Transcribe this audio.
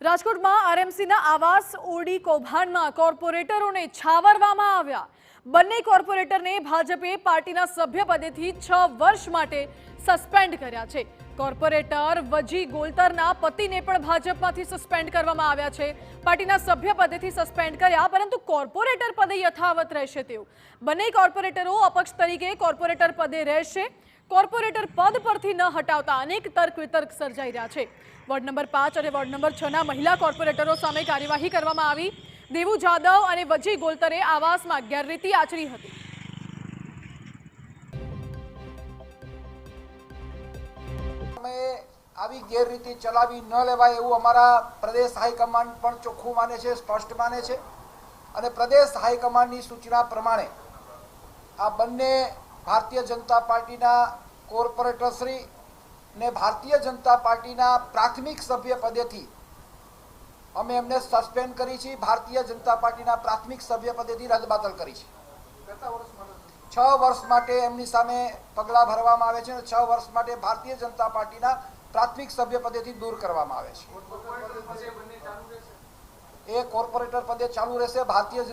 રાજકોટમાં આરએમસીના આવાસ ઓરડી કૌભાંડમાં કોર્પોરેટરોને છાવરવામાં આવ્યા। બંને કોર્પોરેટરને ભાજપે પાર્ટીના સભ્યપદેથી 6 વર્ષ માટે સસ્પેન્ડ કર્યા છે। કોર્પોરેટર વજી ગોલતરના પતિને પણ ભાજપમાંથી સસ્પેન્ડ કરવામાં આવ્યા છે। પાર્ટીના સભ્યપદેથી સસ્પેન્ડ કર્યા, પરંતુ કોર્પોરેટર પદે યથાવત રહેશે તેવું। બંને કોર્પોરેટરો અપક્ષ તરીકે કોર્પોરેટર પદે રહેશે। કોર્પોરેટર પદ પરથી ન હટાવતા અનેક તર્ક વિતર્ક સર્જાઈ રહ્યા છે। વોર્ડ નંબર 5 અને વોર્ડ નંબર 6 ના મહિલા કોર્પોરેટરો સામે કાર્યવાહી કરવામાં આવી। દેવુ જાદવ અને વજી ગોલતરે આવાસમાં ગેરરીતિ આચરી હતી। આવી ગેરરીતિ ચલાવી ન લેવાય એવું અમારા પ્રદેશ હાઈકમાન્ડ પણ ચોખ્ખું માને છે, સ્પષ્ટ માને છે અને પ્રદેશ હાઈકમાન્ડની સૂચના પ્રમાણે આ બંને ભારતીય જનતા પાર્ટીના કોર્પોરેટરશ્રી ને ભારતીય જનતા પાર્ટીના પ્રાથમિક સભ્ય પદેથી અમે એમને સસ્પેન્ડ કરી છે। ભારતીય જનતા પાર્ટીના પ્રાથમિક સભ્ય પદેથી રદબાતલ કરી છે। 6 વર્ષ માટે એમની સામે પગલાં ભરવામાં આવે છે અને 6 વર્ષ માટે ભારતીય જનતા પાર્ટીના પ્રાથમિક સભ્ય પદેથી દૂર કરવામાં આવે છે। એ કોર્પોરેટર પદે ચાલુ રહેશે। ભારતીય